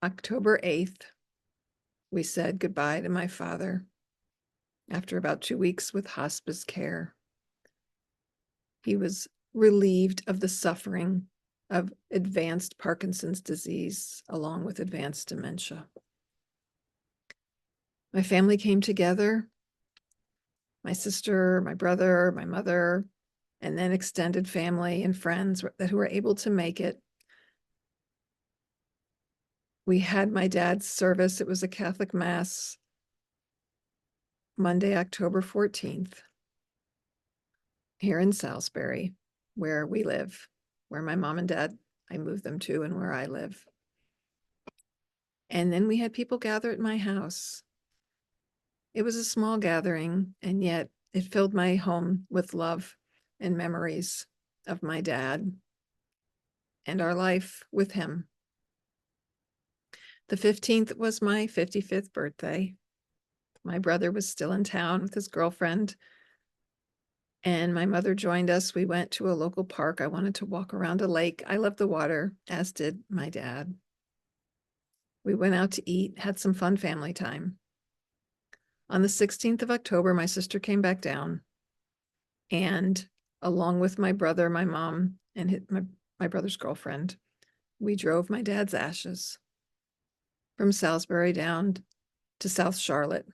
October 8th, we said goodbye to my father after about 2 weeks with hospice care. He was relieved of the suffering of advanced Parkinson's disease, along with advanced dementia. My family came together, my sister, my brother, my mother, and then extended family and friends who were able to make it. We had my dad's service. It was a Catholic Mass, Monday, October 14th, here in Salisbury, where we live, where my mom and dad, I moved them to, and where I live. And then we had people gather at my house. It was a small gathering, and yet it filled my home with love and memories of my dad and our life with him. The 15th was my 55th birthday. My brother was still in town with his girlfriend, and my mother joined us. We went to a local park. I wanted to walk around a lake. I love the water, as did my dad. We went out to eat, had some fun family time. On the 16th of October, my sister came back down, and along with my brother, my mom, and my brother's girlfriend, we drove my dad's ashes from Salisbury down to South Charlotte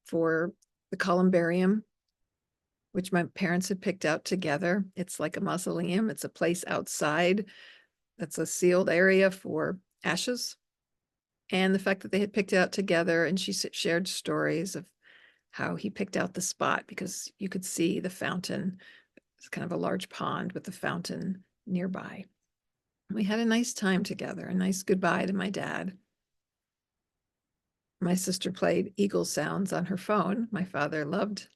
for the columbarium, which my parents had picked out together. It's like a mausoleum. It's a place outside that's a sealed area for ashes. And the fact that they had picked it out together, and she shared stories of how he picked out the spot because you could see the fountain. It's kind of a large pond with the fountain nearby. We had a nice time together, a nice goodbye to my dad. My sister played eagle sounds on her phone. My father loved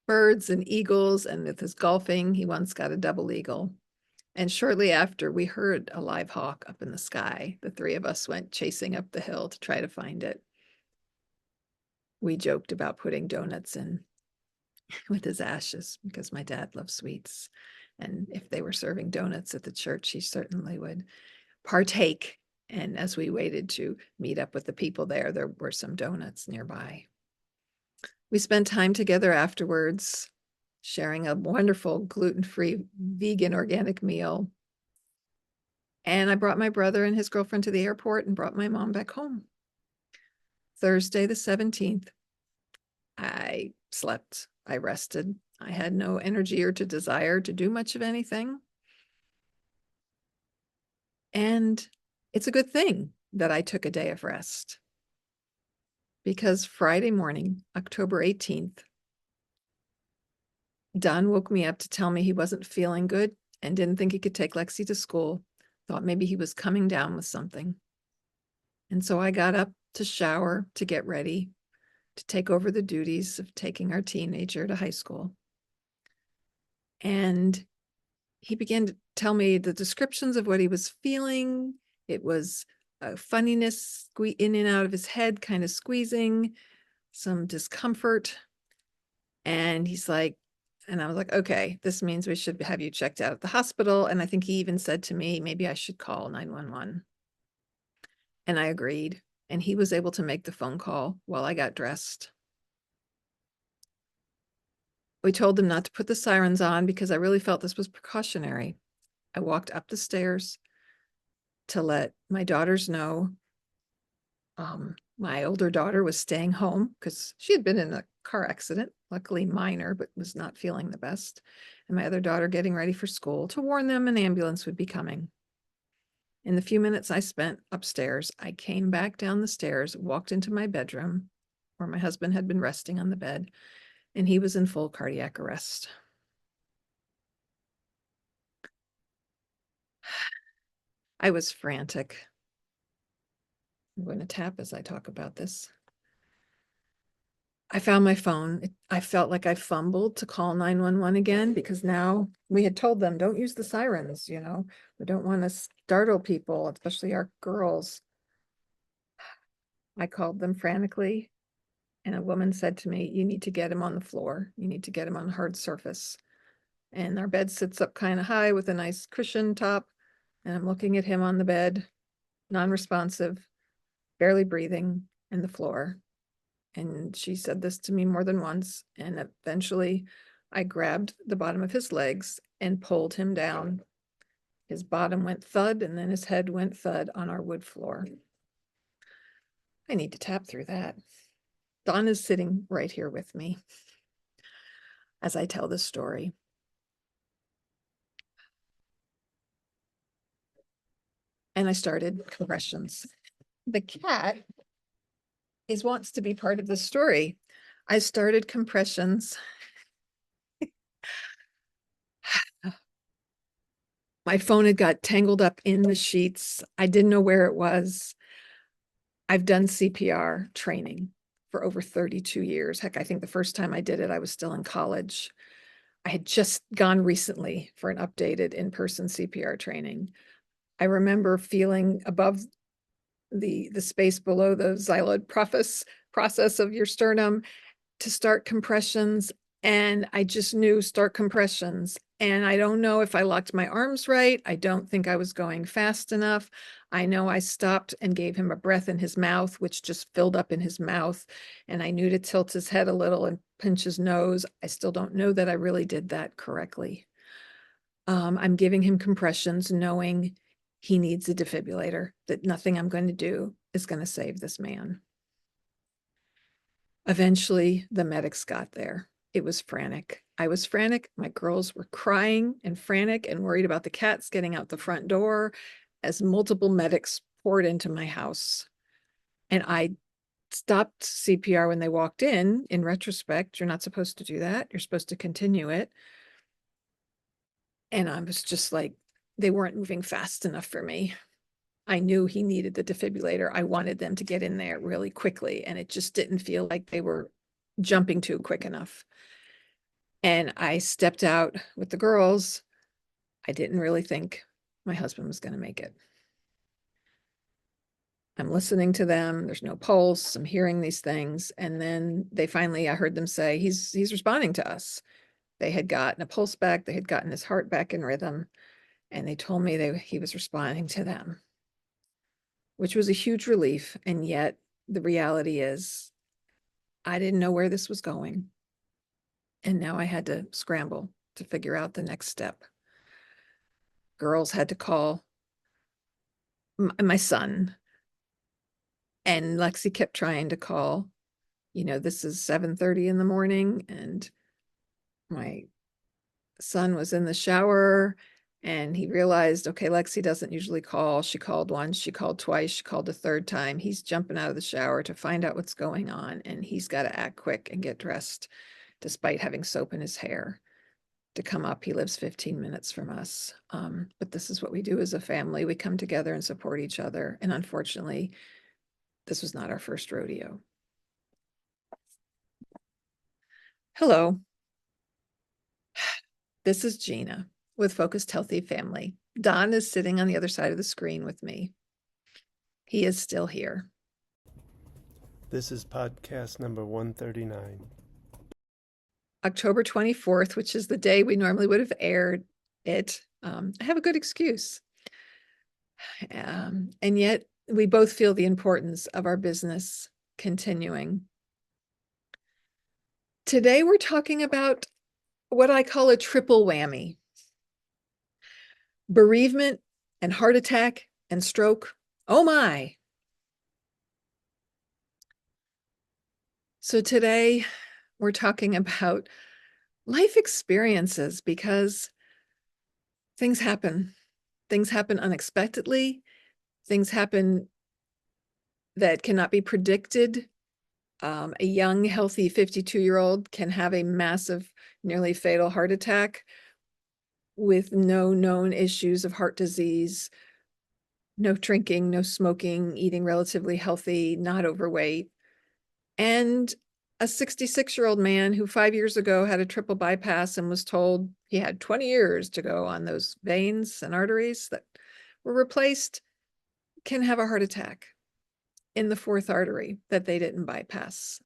birds and eagles, and with his golfing, he once got a double eagle. And shortly after, we heard a live hawk up in the sky. The three of us went chasing up the hill to try to find it. We joked about putting donuts in with his ashes because my dad loves sweets. And if they were serving donuts at the church, he certainly would partake. And as we waited to meet up with the people there were some donuts nearby. We spent time together afterwards, sharing a wonderful gluten-free vegan organic meal. And I brought my brother and his girlfriend to the airport and brought my mom back home. Thursday, the 17th, I slept, I rested. I had no energy or desire to do much of anything. And it's a good thing that I took a day of rest, because Friday morning, October 18th, Don woke me up to tell me he wasn't feeling good and didn't think he could take Lexi to school, thought maybe he was coming down with something. And so I got up to shower, to get ready, to take over the duties of taking our teenager to high school. And he began to tell me the descriptions of what he was feeling. It was a funniness in and out of his head, kind of squeezing, some discomfort. And he's like, and I was like, okay, this means we should have you checked out at the hospital. And I think he even said to me, maybe I should call 911. And I agreed. And he was able to make the phone call while I got dressed. We told them not to put the sirens on because I really felt this was precautionary. I walked up the stairs to let my daughters know. My older daughter was staying home because she had been in a car accident, luckily minor, but was not feeling the best. And my other daughter getting ready for school, to warn them an ambulance would be coming. In the few minutes I spent upstairs, I came back down the stairs, walked into my bedroom where my husband had been resting on the bed, and he was in full cardiac arrest. I was frantic. I'm going to tap as I talk about this. I found my phone. I felt like I fumbled to call 911 again, because now we had told them, don't use the sirens, we don't want to startle people, especially our girls. I called them frantically, and a woman said to me, you need to get him on the floor. You need to get him on a hard surface. And our bed sits up kind of high with a nice cushion top, and I'm looking at him on the bed, non-responsive, barely breathing, in the floor. And she said this to me more than once. And eventually I grabbed the bottom of his legs and pulled him down. His bottom went thud, and then his head went thud on our wood floor. I need to tap through that. Dawn is sitting right here with me as I tell this story. And I started compressions. The cat wants to be part of the story. I started compressions. My phone had got tangled up in the sheets. I didn't know where it was. I've done CPR training for over 32 years. Heck, I think the first time I did it, I was still in college. I had just gone recently for an updated in-person CPR training. I remember feeling above the space below the xyloid process of your sternum to start compressions. And I just knew start compressions. And I don't know if I locked my arms right. I don't think I was going fast enough. I know I stopped and gave him a breath in his mouth, which just filled up in his mouth. And I knew to tilt his head a little and pinch his nose. I still don't know that I really did that correctly. I'm giving him compressions, knowing he needs a defibrillator, that nothing I'm going to do is going to save this man. Eventually, the medics got there. It was frantic. I was frantic. My girls were crying and frantic and worried about the cats getting out the front door as multiple medics poured into my house. And I stopped CPR when they walked in. In retrospect, you're not supposed to do that. You're supposed to continue it. And I was just like, they weren't moving fast enough for me. I knew he needed the defibrillator. I wanted them to get in there really quickly, and it just didn't feel like they were jumping too quick enough. And I stepped out with the girls. I didn't really think my husband was going to make it. I'm listening to them. There's no pulse. I'm hearing these things. And then they finally, I heard them say, he's responding to us. They had gotten a pulse back. They had gotten his heart back in rhythm. And they told me he was responding to them, which was a huge relief. And yet the reality is I didn't know where this was going. And now I had to scramble to figure out the next step. Girls had to call my son, and Lexi kept trying to call. You know, this is 7:30 in the morning, and my son was in the shower, and he realized, okay, Lexi doesn't usually call. She called once, she called twice, she called a third time. He's jumping out of the shower to find out what's going on, and he's got to act quick and get dressed despite having soap in his hair to come up. He lives 15 minutes from us. But this is what we do as a family. We come together and support each other. And unfortunately, this was not our first rodeo. Hello. This is Gina with Focused Healthy Family. Don is sitting on the other side of the screen with me. He is still here. This is podcast number 139. October 24th, which is the day we normally would have aired it. I have a good excuse. And yet we both feel the importance of our business continuing. Today we're talking about what I call a triple whammy: bereavement and heart attack and stroke. Oh my. So today we're talking about life experiences, because things happen. Things happen unexpectedly. Things happen that cannot be predicted. A young, healthy 52-year-old can have a massive, nearly fatal heart attack with no known issues of heart disease, no drinking, no smoking, eating relatively healthy, not overweight. And a 66-year-old man who 5 years ago had a triple bypass and was told he had 20 years to go on those veins and arteries that were replaced can have a heart attack in the fourth artery that they didn't bypass,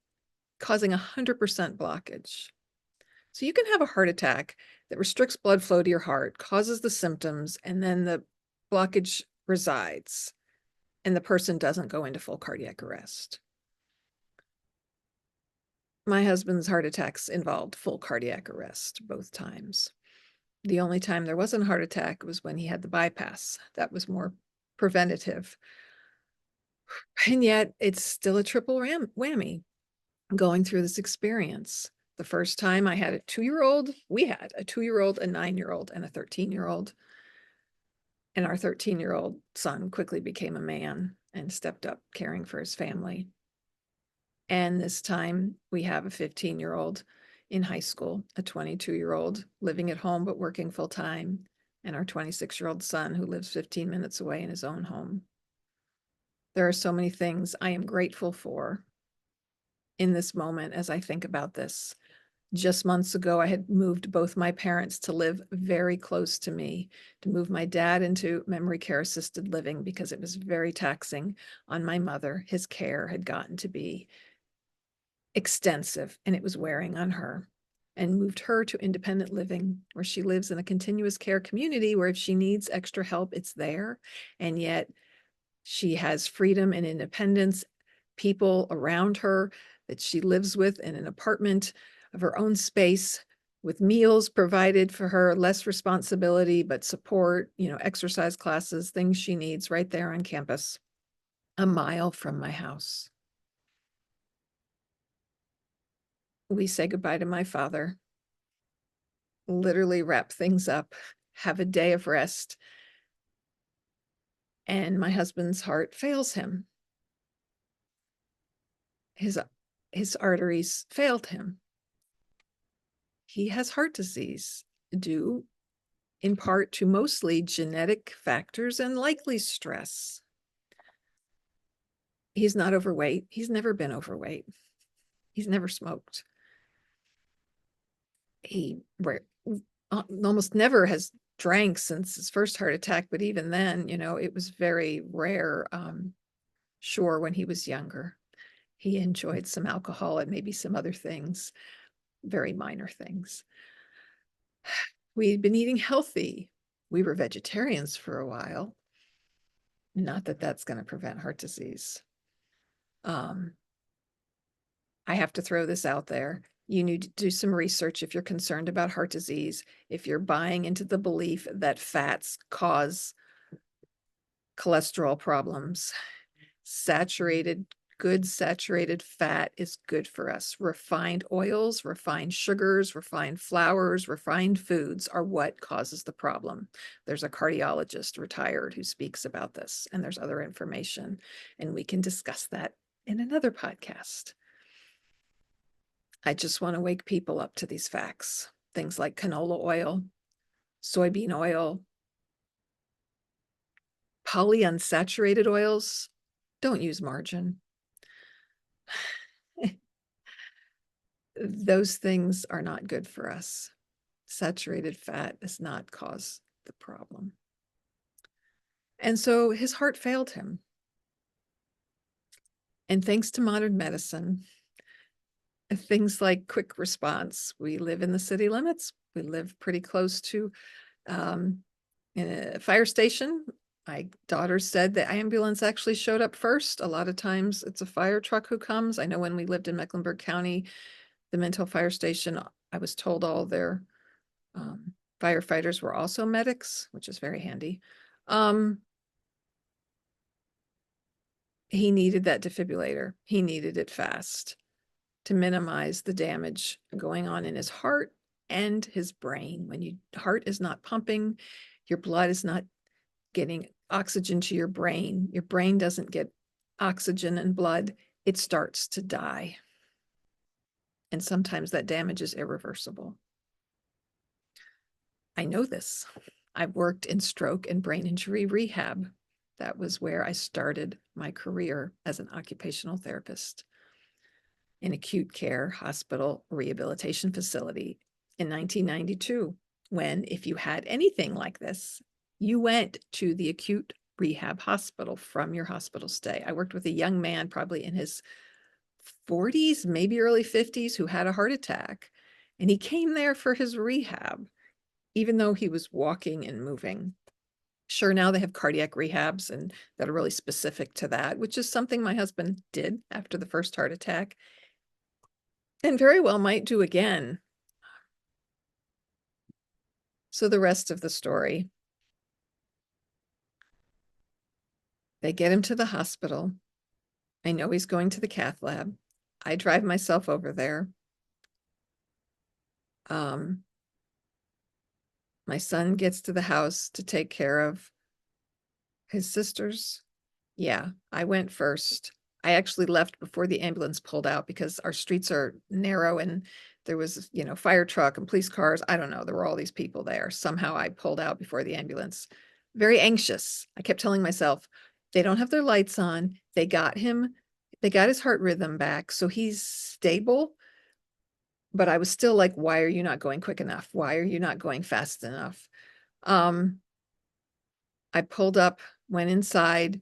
causing 100% blockage. So you can have a heart attack that restricts blood flow to your heart, causes the symptoms, and then the blockage resides. and the person doesn't go into full cardiac arrest. My husband's heart attacks involved full cardiac arrest both times. The only time there wasn't a heart attack was when he had the bypass. That was more preventative. And yet it's still a triple whammy going through this experience. The first time I had a 2-year-old, we had a 2-year-old, a 9-year-old, and a 13-year-old. And our 13-year-old son quickly became a man and stepped up caring for his family. And this time we have a 15-year-old in high school, a 22-year-old living at home but working full time, and our 26-year-old son who lives 15 minutes away in his own home. There are so many things I am grateful for in this moment as I think about this. Just months ago, I had moved both my parents to live very close to me, to move my dad into memory care assisted living because it was very taxing on my mother. His care had gotten to be extensive and it was wearing on her, and moved her to independent living where she lives in a continuous care community where if she needs extra help, it's there. And yet she has freedom and independence, people around her that she lives with in an apartment of her own space with meals provided for her, less responsibility, but support, exercise classes, things she needs right there on campus, a mile from my house. We say goodbye to my father, literally wrap things up, have a day of rest, and my husband's heart fails him. His arteries failed him. He has heart disease due in part to mostly genetic factors and likely stress. He's not overweight. He's never been overweight. He's never smoked. He almost never has drank since his first heart attack, but even then, it was very rare. Sure, when he was younger, he enjoyed some alcohol and maybe some other things, very minor things. We'd been eating healthy. We were vegetarians for a while. Not that that's going to prevent heart disease. I have to throw this out there. You need to do some research if you're concerned about heart disease, if you're buying into the belief that fats cause cholesterol problems. Good saturated fat is good for us. Refined oils, refined sugars, refined flours, refined foods are what causes the problem. There's a cardiologist retired who speaks about this, and there's other information, and we can discuss that in another podcast. I just want to wake people up to these facts. Things like canola oil, soybean oil, polyunsaturated oils. Don't use margarine. Those things are not good for us. Saturated fat does not cause the problem. And so his heart failed him. And thanks to modern medicine, things like quick response. We live in the city limits. We live pretty close to a fire station. My daughter said the ambulance actually showed up first. A lot of times it's a fire truck who comes. I know when we lived in Mecklenburg County, the Minto Fire Station, I was told all their firefighters were also medics, which is very handy. He needed that defibrillator. He needed it fast to minimize the damage going on in his heart and his brain. When your heart is not pumping, your blood is not getting oxygen to your brain doesn't get oxygen and blood, it starts to die. And sometimes that damage is irreversible. I know this. I've worked in stroke and brain injury rehab. That was where I started my career as an occupational therapist in acute care hospital rehabilitation facility in 1992, when if you had anything like this, you went to the acute rehab hospital from your hospital stay. I worked with a young man, probably in his 40s, maybe early 50s, who had a heart attack, and he came there for his rehab, even though he was walking and moving. Sure, now they have cardiac rehabs and that are really specific to that, which is something my husband did after the first heart attack and very well might do again. So the rest of the story, they get him to the hospital. I know he's going to the cath lab. I drive myself over there. My son gets to the house to take care of his sisters. Yeah, I went first. I actually left before the ambulance pulled out because our streets are narrow and there was, fire truck and police cars. I don't know. There were all these people there. Somehow I pulled out before the ambulance. Very anxious. I kept telling myself, they don't have their lights on. They got him. They got his heart rhythm back. So he's stable. But I was still like, why are you not going quick enough? Why are you not going fast enough? I pulled up, went inside,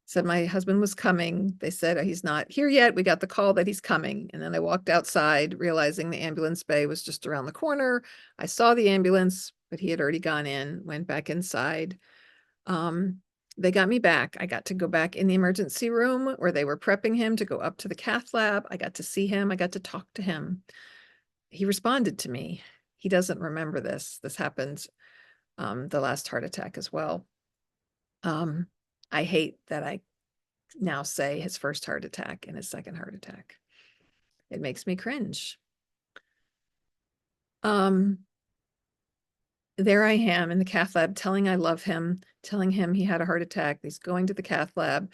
said my husband was coming. They said he's not here yet. We got the call that he's coming. And then I walked outside, realizing the ambulance bay was just around the corner. I saw the ambulance, but he had already gone in, went back inside. They got me back. I got to go back in the emergency room where they were prepping him to go up to the cath lab. I got to see him. I got to talk to him. He responded to me. He doesn't remember this. This happened the last heart attack as well. I hate that I now say his first heart attack and his second heart attack. It makes me cringe. There I am in the cath lab telling I love him, telling him he had a heart attack. He's going to the cath lab.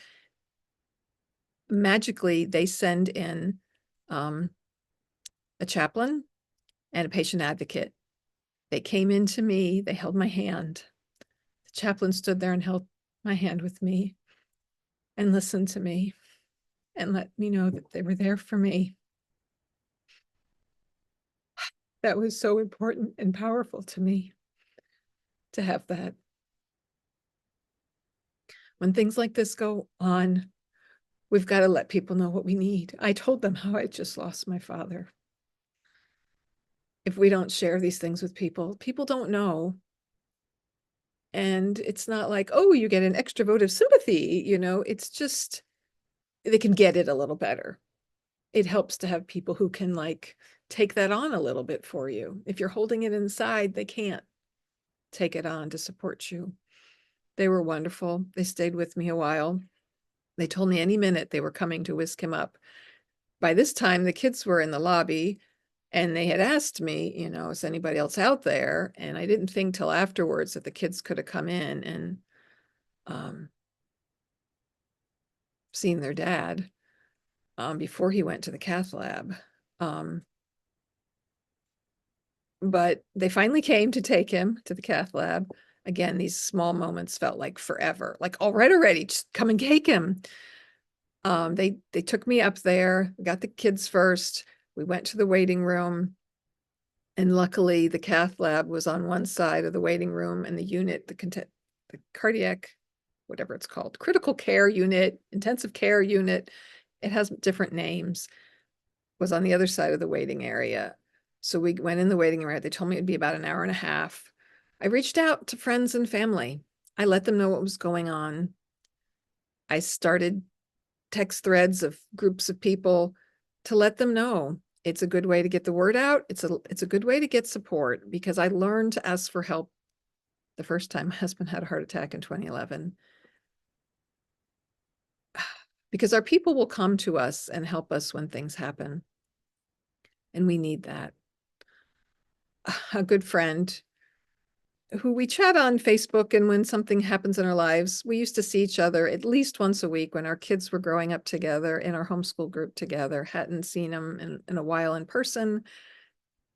Magically, they send in a chaplain and a patient advocate. They came in to me. They held my hand. The chaplain stood there and held my hand with me and listened to me and let me know that they were there for me. That was so important and powerful to me to have that. When things like this go on, we've got to let people know what we need. I told them how I just lost my father. If we don't share these things with people, people don't know. And it's not like, oh, you get an extra vote of sympathy, it's just, they can get it a little better. It helps to have people who can take that on a little bit for you. If you're holding it inside, they can't take it on to support you. They were wonderful. They stayed with me a while. They told me any minute they were coming to whisk him up. By this time, the kids were in the lobby and they had asked me, is anybody else out there? And I didn't think till afterwards that the kids could have come in and seen their dad before he went to the cath lab. But they finally came to take him to the cath lab. Again, these small moments felt like forever, like all right already, just come and take him. They took me up there, got the kids first. We went to the waiting room. And luckily the cath lab was on one side of the waiting room and the unit, the cardiac, whatever it's called, critical care unit, intensive care unit, it has different names, was on the other side of the waiting area. So we went in the waiting area. They told me it'd be about an hour and a half. I reached out to friends and family. I let them know what was going on. I started text threads of groups of people to let them know. It's a good way to get the word out. It's a good way to get support because I learned to ask for help the first time my husband had a heart attack in 2011. Because our people will come to us and help us when things happen. And we need that. A good friend who we chat on Facebook, and when something happens in our lives, we used to see each other at least once a week when our kids were growing up together in our homeschool group together. Hadn't seen them in a while in person,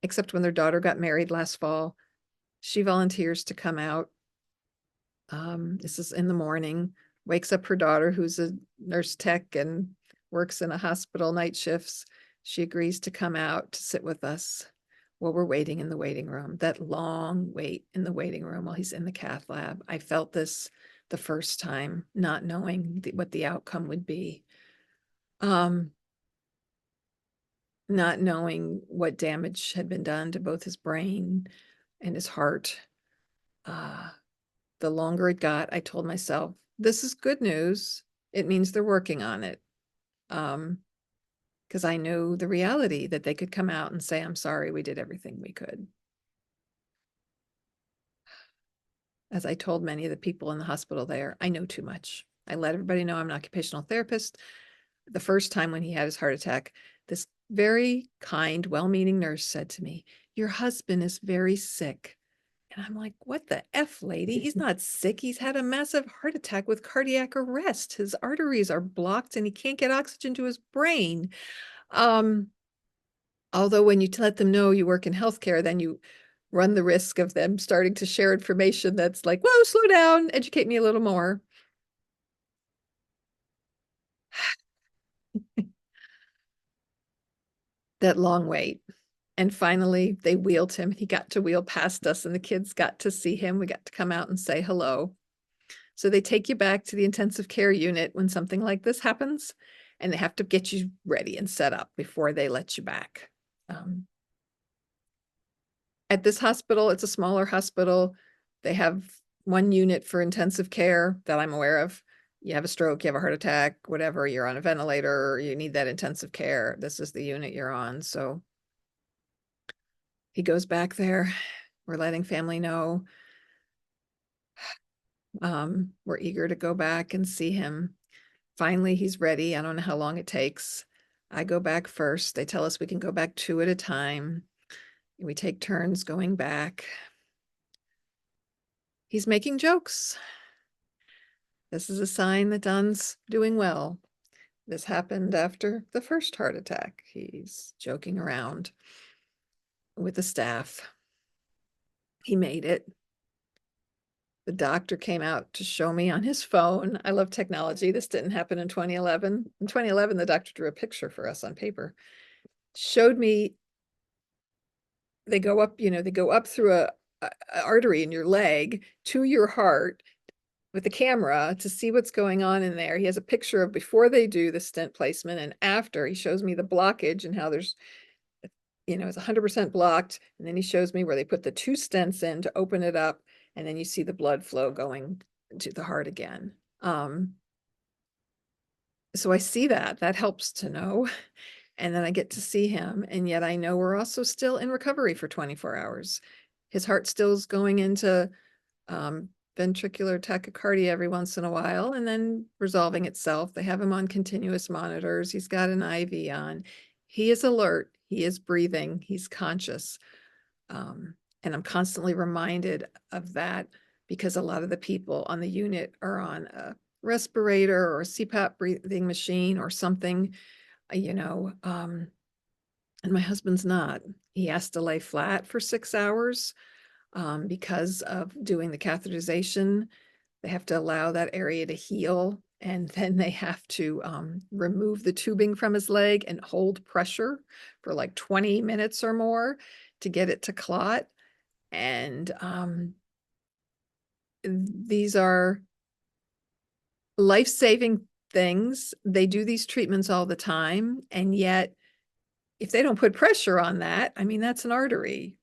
except when their daughter got married last fall. She volunteers to come out. This is in the morning, wakes up her daughter, who's a nurse tech and works in a hospital night shifts. She agrees to come out to sit with us while we're waiting in the waiting room, that long wait in the waiting room while he's in the cath lab. I felt this the first time, not knowing what the outcome would be. Not knowing what damage had been done to both his brain and his heart. the longer it got, I told myself, this is good news. It means they're working on it. Because I knew the reality that they could come out and say, I'm sorry, we did everything we could. As I told many of the people in the hospital there, I know too much. I let everybody know I'm an occupational therapist. The first time when he had his heart attack, this very kind, well-meaning nurse said to me, your husband is very sick. And I'm like, what the F, lady? He's not sick. He's had a massive heart attack with cardiac arrest. His arteries are blocked and he can't get oxygen to his brain. Although when you let them know you work in healthcare, then you run the risk of them starting to share information that's like, whoa, slow down, educate me a little more. That long wait. And finally, they wheeled him. He got to wheel past us, and the kids got to see him. We got to come out and say hello. So they take you back to the intensive care unit when something like this happens, and they have to get you ready and set up before they let you back. At this hospital, it's a smaller hospital. They have one unit for intensive care that I'm aware of. You have a stroke, you have a heart attack, whatever, you're on a ventilator, you need that intensive care. This is the unit you're on. So he goes back there. We're letting family know. We're eager to go back and see him. Finally, he's ready. I don't know how long it takes. I go back first. They tell us we can go back 2 at a time. We take turns going back. He's making jokes. This is a sign that Don's doing well. This happened after the first heart attack. He's joking around with the staff. He made it. The doctor came out to show me on his phone. I love technology. This didn't happen in 2011. In 2011, the doctor drew a picture for us on paper. Showed me they go up, they go up through a artery in your leg to your heart with the camera to see what's going on in there. He has a picture of before they do the stent placement and after. He shows me the blockage and how there's, it's 100% blocked. And then he shows me where they put the 2 stents in to open it up. And then you see the blood flow going to the heart again. So I see that helps to know. And then I get to see him. And yet I know we're also still in recovery for 24 hours. His heart still is going into ventricular tachycardia every once in a while and then resolving itself. They have him on continuous monitors. He's got an IV on. He is alert. He is breathing. He's conscious. And I'm constantly reminded of that because a lot of the people on the unit are on a respirator or a CPAP breathing machine or something, and my husband's not. He has to lay flat for 6 hours because of doing the catheterization. They have to allow that area to heal, and then they have to remove the tubing from his leg and hold pressure for like 20 minutes or more to get it to clot. And these are life-saving things. They do these treatments all the time, and yet if they don't put pressure on that, I mean, that's an artery.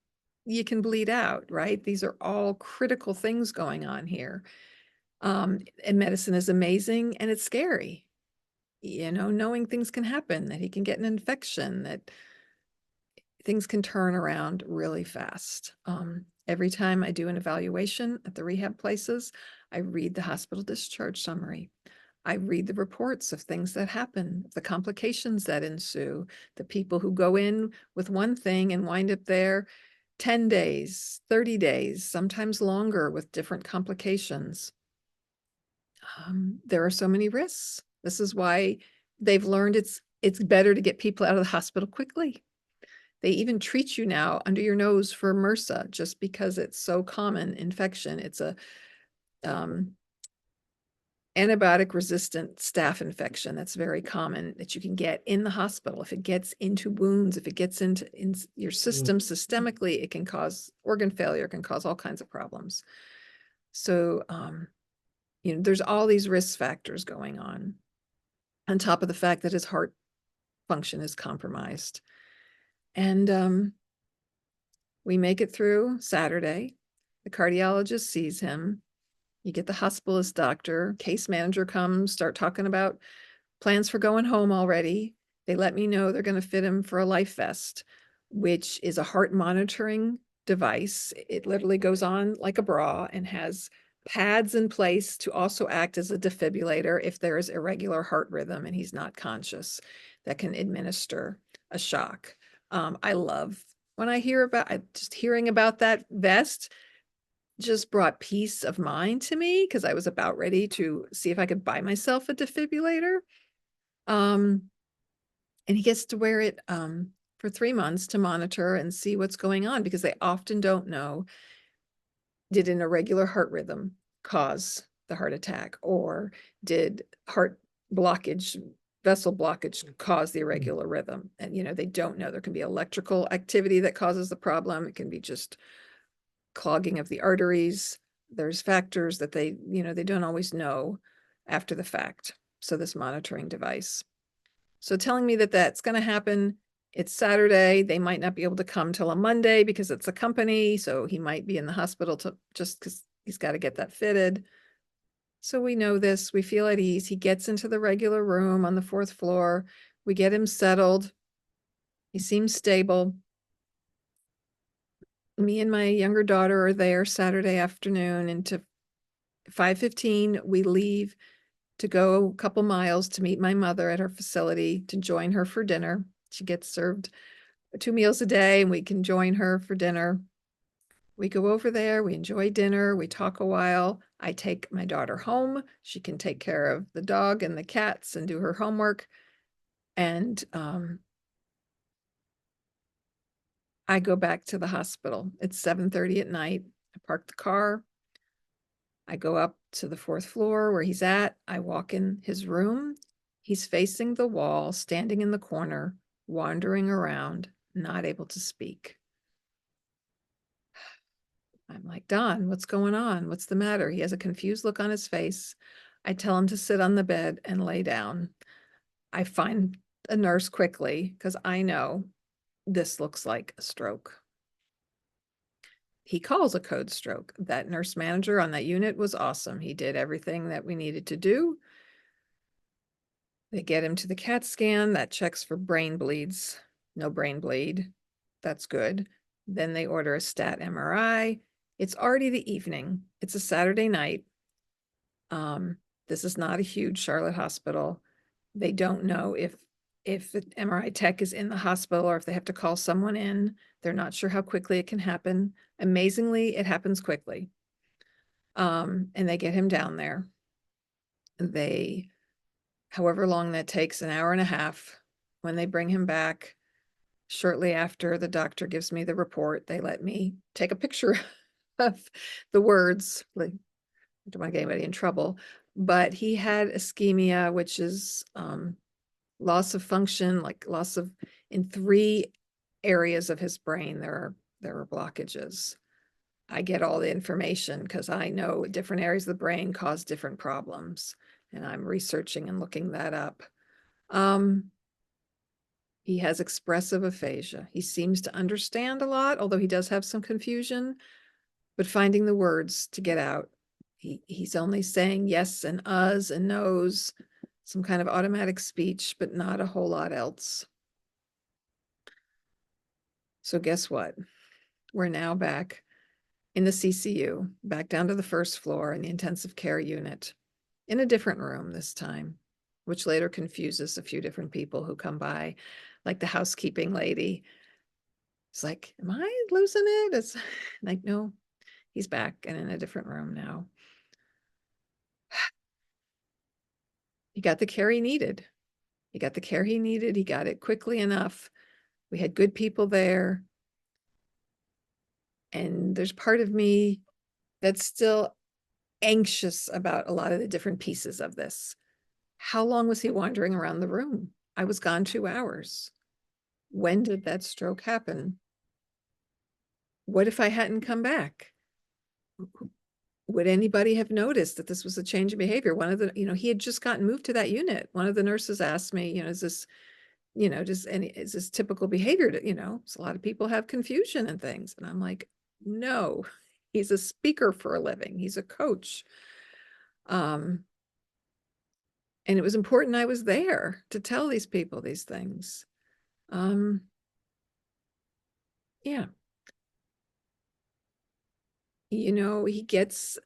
You can bleed out, right? These are all critical things going on here. And medicine is amazing and it's scary. Knowing things can happen, that he can get an infection, that things can turn around really fast. Every time I do an evaluation at the rehab places, I read the hospital discharge summary. I read the reports of things that happen, the complications that ensue, the people who go in with one thing and wind up there 10 days, 30 days, sometimes longer with different complications. There are so many risks. This is why they've learned it's better to get people out of the hospital quickly. They even treat you now under your nose for MRSA just because it's so common infection. It's a antibiotic resistant staph infection that's very common that you can get in the hospital. If it gets into wounds, if it gets into your system systemically, it can cause organ failure, it can cause all kinds of problems. So, there's all these risk factors going on top of the fact that his heart function is compromised. And we make it through Saturday. The cardiologist sees him. You get the hospitalist doctor, case manager comes, start talking about plans for going home already. They let me know they're going to fit him for a life vest, which is a heart monitoring device. It literally goes on like a bra and has pads in place to also act as a defibrillator if there is irregular heart rhythm and he's not conscious, that can administer a shock. I love when I hear about just hearing about that vest just brought peace of mind to me because I was about ready to see if I could buy myself a defibrillator. Um, and he gets to wear it for 3 months to monitor and see what's going on because they often don't know, did an irregular heart rhythm cause the heart attack, or did heart blockage, vessel blockage cause the irregular rhythm? And, they don't know. There can be electrical activity that causes the problem. It can be just clogging of the arteries. There's factors that they don't always know after the fact. So this monitoring device. So telling me that that's going to happen, it's Saturday. They might not be able to come till a Monday because it's a company. So he might be in the hospital just because he's got to get that fitted. So we know this. We feel at ease. He gets into the regular room on the 4th floor. We get him settled. He seems stable. Me and my younger daughter are there Saturday afternoon, and to 5:15 we leave to go a couple miles to meet my mother at her facility to join her for dinner. She gets served 2 meals a day and we can join her for dinner. We go over there, we enjoy dinner, we talk a while. I take my daughter home. She can take care of the dog and the cats and do her homework. And I go back to the hospital. It's 7:30 at night. I park the car. I go up to the 4th floor where he's at. I walk in his room. He's facing the wall, standing in the corner, wandering around, not able to speak. I'm like, Don, what's going on? What's the matter? He has a confused look on his face. I tell him to sit on the bed and lay down. I find a nurse quickly because I know this looks like a stroke. He calls a code stroke. That nurse manager on that unit was awesome. He did everything that we needed to do. They get him to the CAT scan. That checks for brain bleeds. No brain bleed. That's good. Then they order a stat MRI. It's already the evening. It's a Saturday night. This is not a huge Charlotte hospital. They don't know if the MRI tech is in the hospital or if they have to call someone in. They're not sure how quickly it can happen. Amazingly, it happens quickly. And they get him down there. However long that takes, an hour and a half. When they bring him back, shortly after the doctor gives me the report, they let me take a picture of the words. Like, I don't want to get anybody in trouble, but he had ischemia, which is loss of function, like loss of in 3 areas of his brain. There are blockages. I get all the information because I know different areas of the brain cause different problems, and I'm researching and looking that up. He has expressive aphasia. He seems to understand a lot, although he does have some confusion, but finding the words to get out. He's only saying yes and uhs and nos, some kind of automatic speech, but not a whole lot else. So guess what? We're now back in the CCU, back down to the 1st floor in the intensive care unit, in a different room this time, which later confuses a few different people who come by, like the housekeeping lady. It's like, am I losing it? It's like, no, he's back and in a different room now. He got the care he needed. He got the care he needed. He got it quickly enough. We had good people there. And there's part of me that's still anxious about a lot of the different pieces of this. How long was he wandering around the room? I was gone 2 hours. When did that stroke happen? What if I hadn't come back? Would anybody have noticed that this was a change in behavior? One of the, he had just gotten moved to that unit. One of the nurses asked me, is this, is this typical behavior to, so a lot of people have confusion and things. And I'm like, no, he's a speaker for a living. He's a coach. And it was important I was there to tell these people these things. Yeah. He gets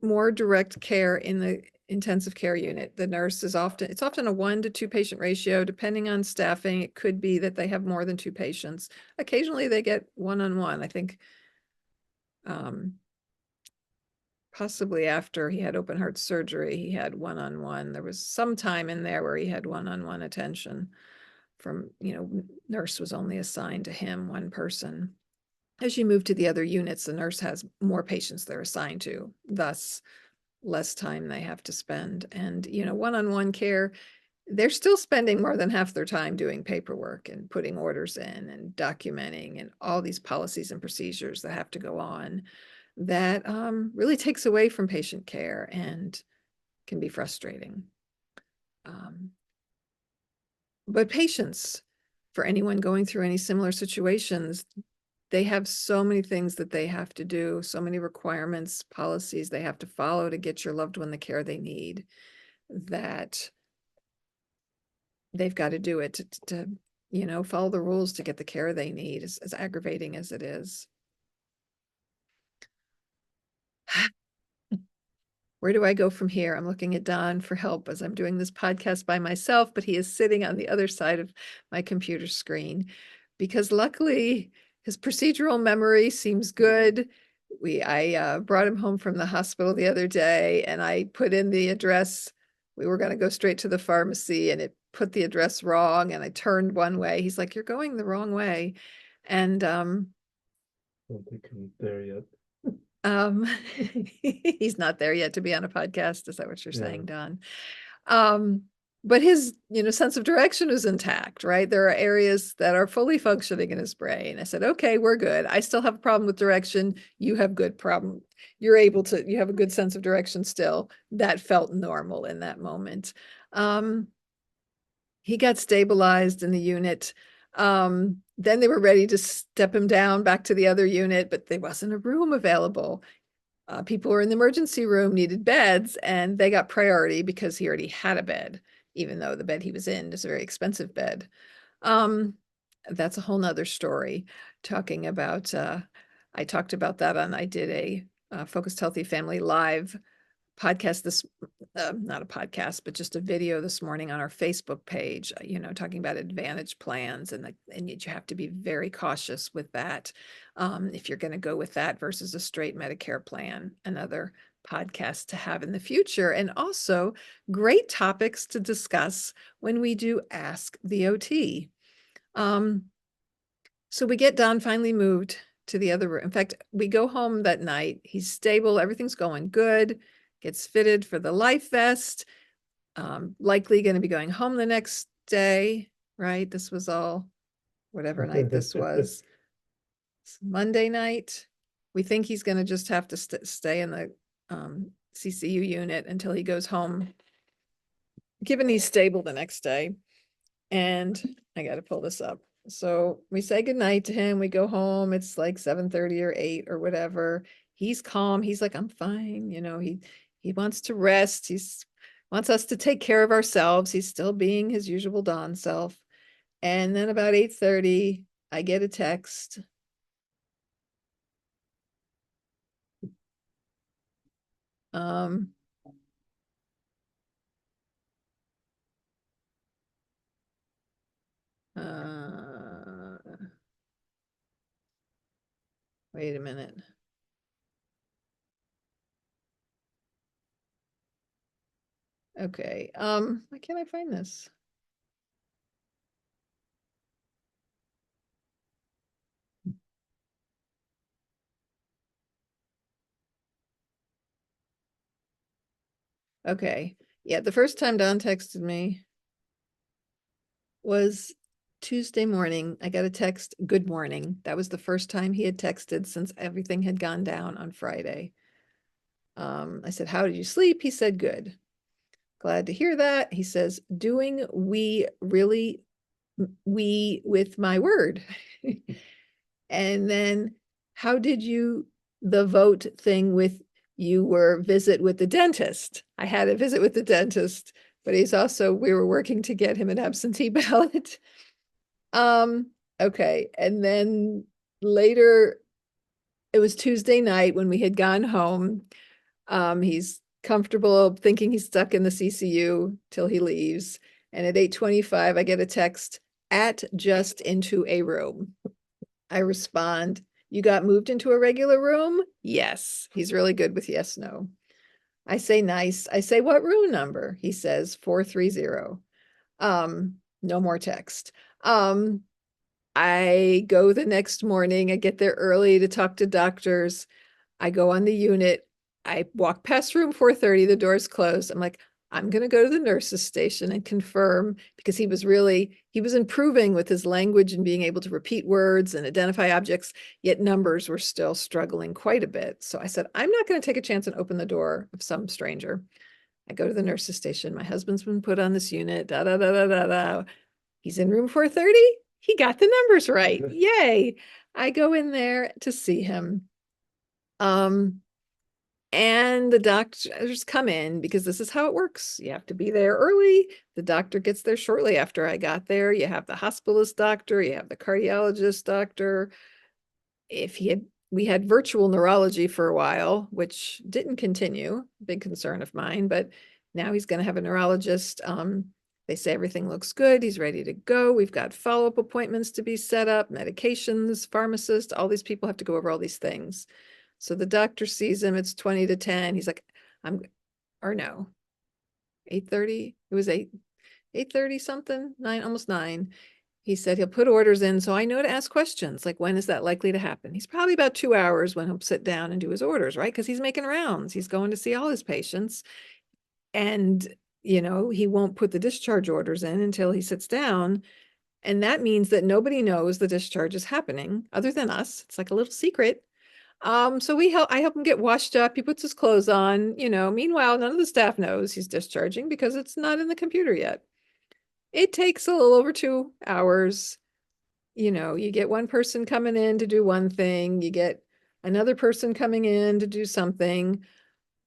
more direct care in the intensive care unit. The nurse it's often a 1 to 2 patient ratio, depending on staffing. It could be that they have more than 2 patients. Occasionally they get one-on-one. I think possibly after he had open heart surgery, he had one-on-one. There was some time in there where he had one-on-one attention from, nurse was only assigned to him, one person. As you move to the other units, the nurse has more patients they're assigned to, thus less time they have to spend. And, one-on-one care, they're still spending more than half their time doing paperwork and putting orders in and documenting and all these policies and procedures that have to go on that really takes away from patient care and can be frustrating. But patients, for anyone going through any similar situations, they have so many things that they have to do, so many requirements, policies they have to follow to get your loved one the care they need, that they've got to do it to follow the rules to get the care they need, as aggravating as it is. Where do I go from here? I'm looking at Don for help as I'm doing this podcast by myself, but he is sitting on the other side of my computer screen because luckily his procedural memory seems good. I brought him home from the hospital the other day and I put in the address. We were going to go straight to the pharmacy and it put the address wrong and I turned one way. He's like, "You're going the wrong way." And I don't think I'm there yet. he's not there yet to be on a podcast. Is that what you're Yeah. saying, Don? But his, sense of direction is intact, right? There are areas that are fully functioning in his brain. I said, "Okay, we're good. I still have a problem with direction. You have good problem. You have a good sense of direction still." That felt normal in that moment. He got stabilized in the unit. Then they were ready to step him down back to the other unit, but there wasn't a room available. People were in the emergency room, needed beds, and they got priority because he already had a bed, even though the bed he was in is a very expensive bed. That's a whole nother story. Talking about, I talked about that I did a Focused Healthy Family Live podcast not a podcast, but just a video this morning on our Facebook page, talking about Advantage plans and you have to be very cautious with that if you're going to go with that versus a straight Medicare plan. Another podcast to have in the future, and also great topics to discuss when we do Ask the OT. So we get Don finally moved to the other room. In fact, we go home that night. He's stable. Everything's going good. Gets fitted for the life vest. Likely going to be going home the next day, right? This was all whatever night this was. Monday night. We think he's going to just have to stay in the CCU unit until he goes home, given he's stable the next day. And I got to pull this up. So we say goodnight to him. We go home. It's like 7:30 or 8 or whatever. He's calm. He's like, "I'm fine." He wants to rest. Wants us to take care of ourselves. He's still being his usual Don self. And then about 8:30, I get a text. Wait a minute. Okay. Why can't I find this? Okay. Yeah, the first time Don texted me was Tuesday morning. I got a text, "Good morning." That was the first time he had texted since everything had gone down on Friday. I said, "How did you sleep?" He said, "Good." Glad to hear that. He says, "Doing we with my word." And then, "How did you the vote thing with you were visit with the dentist. I had a visit with the dentist, but we were working to get him an absentee ballot. Um, okay. And then later, it was Tuesday night when we had gone home. He's comfortable thinking he's stuck in the CCU till he leaves. And at 8:25, I get a text, at just into a room. I respond, you got moved into a regular room? Yes. He's really good with yes, no. I say nice. I say, what room number? He says 430. No more text. I go the next morning. I get there early to talk to doctors. I go on the unit. I walk past room 430. The door's closed. I'm like, I'm going to go to the nurse's station and confirm, because he was improving with his language and being able to repeat words and identify objects, yet numbers were still struggling quite a bit. So I said, I'm not going to take a chance and open the door of some stranger. I go to the nurse's station. My husband's been put on this unit. Da da da da da da. He's in room 430. He got the numbers right. Yay. I go in there to see him. And the doctors come in, because this is how it works. You have to be there early. The doctor gets there shortly after I got there. You have the hospitalist doctor, you have the cardiologist doctor. We had virtual neurology for a while, which didn't continue, big concern of mine, but now he's going to have a neurologist. They say everything looks good. He's ready to go. We've got follow-up appointments to be set up, medications, pharmacist, all these people have to go over all these things. So the doctor sees him, it's 20 to 10. He's like, or no, 8:30. It was 8:30 something, almost 9. He said he'll put orders in, so I know to ask questions, like, when is that likely to happen? He's probably about 2 hours when he'll sit down and do his orders, right? Because he's making rounds. He's going to see all his patients. And, he won't put the discharge orders in until he sits down. And that means that nobody knows the discharge is happening other than us. It's like a little secret. So I help him get washed up. He puts his clothes on, meanwhile, none of the staff knows he's discharging because it's not in the computer yet. It takes a little over 2 hours. You get one person coming in to do one thing, you get another person coming in to do something.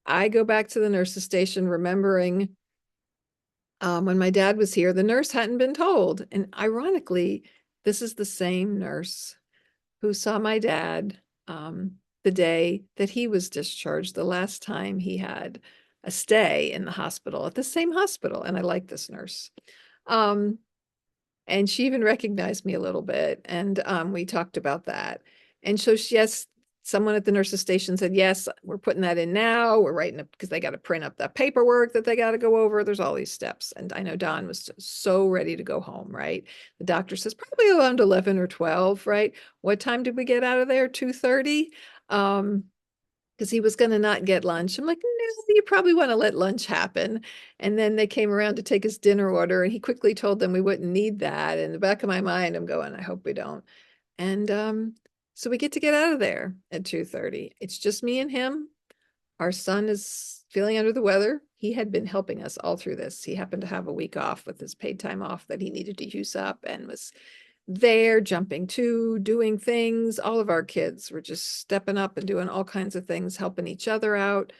I go back to the nurse's station remembering when my dad was here, the nurse hadn't been told. And ironically, this is the same nurse who saw my dad the day that he was discharged, the last time he had a stay in the hospital, at the same hospital. And I like this nurse. And she even recognized me a little bit. And we talked about that. And so yes, someone at the nurse's station said, yes, we're putting that in now. We're writing up, because they got to print up that paperwork that they got to go over. There's all these steps. And I know Don was so ready to go home, right? The doctor says probably around 11 or 12, right? What time did we get out of there? 2:30? Because he was going to not get lunch. I'm like, no, you probably want to let lunch happen. And then they came around to take his dinner order, and he quickly told them we wouldn't need that. In the back of my mind, I'm going, I hope we don't. And so we get out of there at 2:30. It's just me and him. Our son is feeling under the weather. He had been helping us all through this. He happened to have a week off with his paid time off that he needed to use up, and was there jumping to doing things. All of our kids were just stepping up and doing all kinds of things, helping each other out.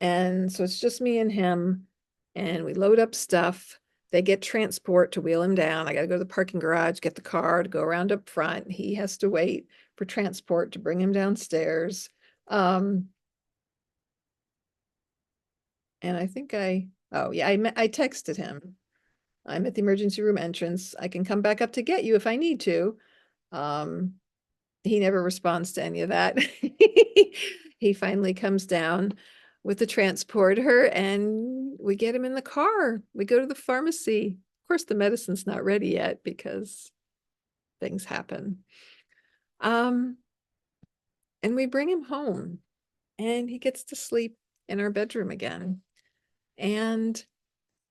And so it's just me and him, and we load up stuff. They get transport to wheel him down. I got to go to the parking garage, get the car to go around up front. He has to wait for transport to bring him downstairs. And I think oh yeah, I texted him. I'm at the emergency room entrance. I can come back up to get you if I need to. Um, he never responds to any of that. He finally comes down with the transporter, and we get him in the car. We go to the pharmacy. Of course, the medicine's not ready yet because things happen. And we bring him home, and he gets to sleep in our bedroom again. And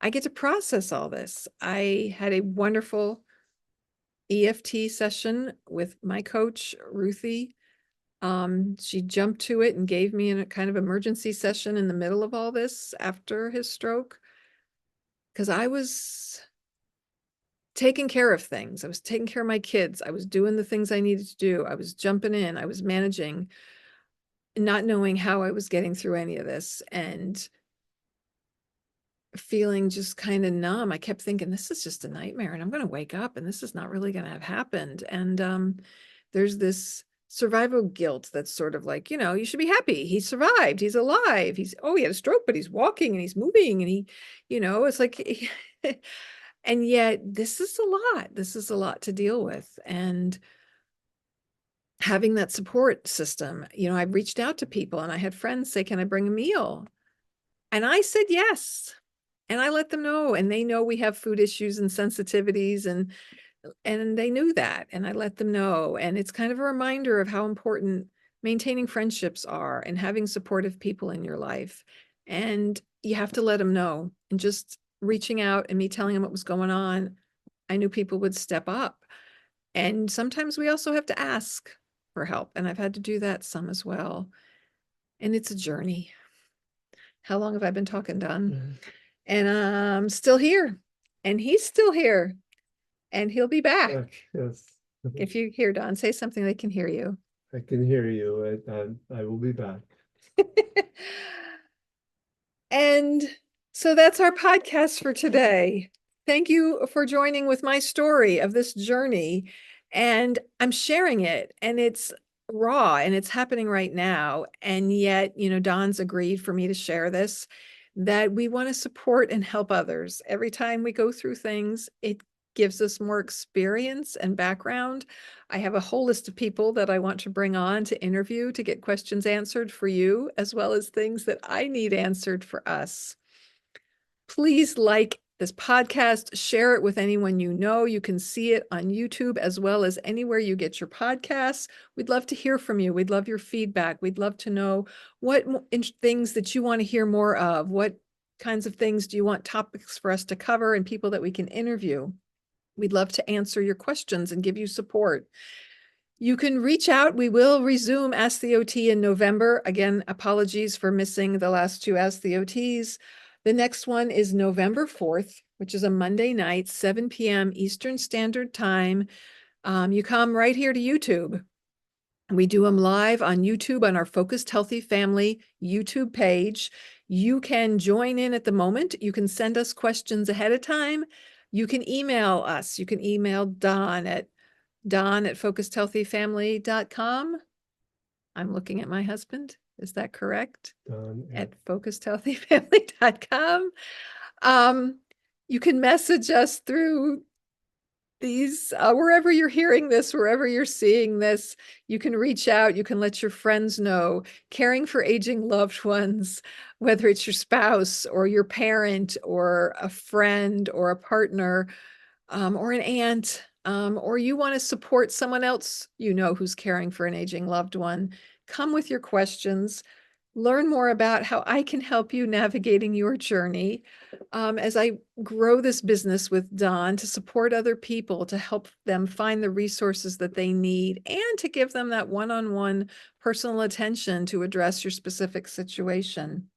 I get to process all this. I had a wonderful EFT session with my coach, Ruthie. She jumped to it and gave me a kind of emergency session in the middle of all this after his stroke, because I was taking care of things. I was taking care of my kids. I was doing the things I needed to do. I was jumping in. I was managing. not knowing how I was getting through any of this and feeling just kind of numb. I kept thinking, this is just a nightmare and I'm going to wake up and this is not really going to have happened. And there's this survival guilt that's sort of like, you should be happy. He survived. He's alive. He had a stroke, but he's walking and he's moving and it's like, and yet this is a lot. This is a lot to deal with. And having that support system, I reached out to people and I had friends say, can I bring a meal? And I said yes. And I let them know, and they know we have food issues and sensitivities, and they knew that, and I let them know. And it's kind of a reminder of how important maintaining friendships are and having supportive people in your life. And you have to let them know. And just reaching out and me telling them what was going on, I knew people would step up. And sometimes we also have to ask for help, and I've had to do that some as well. And it's a journey. How long have I been talking, Don? And I'm still here, and he's still here, and he'll be back. Yes. If you hear Don, say something, they can hear you. I can hear you. I will be back. And so that's our podcast for today. Thank you for joining with my story of this journey. And I'm sharing it, and it's raw and it's happening right now. And yet, Don's agreed for me to share this, that we want to support and help others. Every time we go through things, it gives us more experience and background. I have a whole list of people that I want to bring on to interview to get questions answered for you, as well as things that I need answered for us. Please like this podcast, share it with anyone you know. You can see it on YouTube as well as anywhere you get your podcasts. We'd love to hear from you. We'd love your feedback. We'd love to know what things that you want to hear more of. What kinds of things do you want topics for us to cover and people that we can interview? We'd love to answer your questions and give you support. You can reach out. We will resume Ask the OT in November. Again, apologies for missing the last two Ask the OTs. The next one is November 4th, which is a Monday night, 7 p.m. Eastern Standard Time. You come right here to YouTube. We do them live on YouTube on our Focused Healthy Family YouTube page. You can join in at the moment. You can send us questions ahead of time. You can email us. You can email Don at focusedhealthyfamily.com. I'm looking at my husband. Is that correct? At focusedhealthyfamily.com. You can message us through these, wherever you're hearing this, wherever you're seeing this. You can reach out. You can let your friends know. Caring for aging loved ones, whether it's your spouse or your parent or a friend or a partner, or an aunt, or you want to support someone else who's caring for an aging loved one. Come with your questions. Learn more about how I can help you navigating your journey as I grow this business with Don to support other people, to help them find the resources that they need, and to give them that one-on-one personal attention to address your specific situation.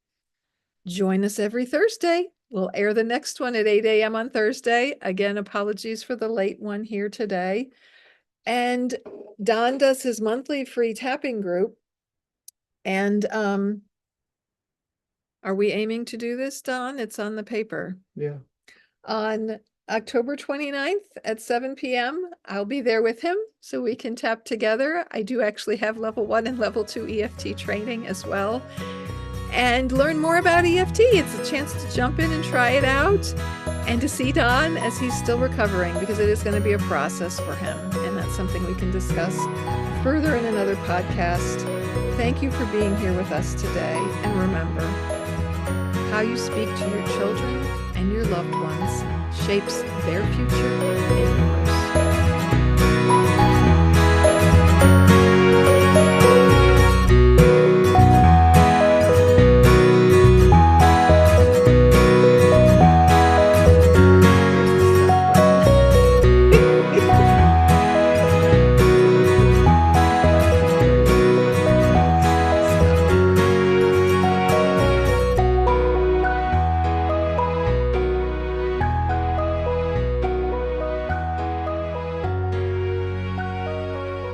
Join us every Thursday. We'll air the next one at 8 a.m. on Thursday. Again, apologies for the late one here today. And Don does his monthly free tapping group. And are we aiming to do this, Don? It's on the paper. Yeah. On October 29th at 7 p.m. I'll be there with him so we can tap together. I do actually have level 1 and level 2 EFT training as well. And learn more about EFT. It's a chance to jump in and try it out and to see Don as he's still recovering, because it is going to be a process for him. And that's something we can discuss further in another podcast. Thank you for being here with us today. And remember, how you speak to your children and your loved ones shapes their future.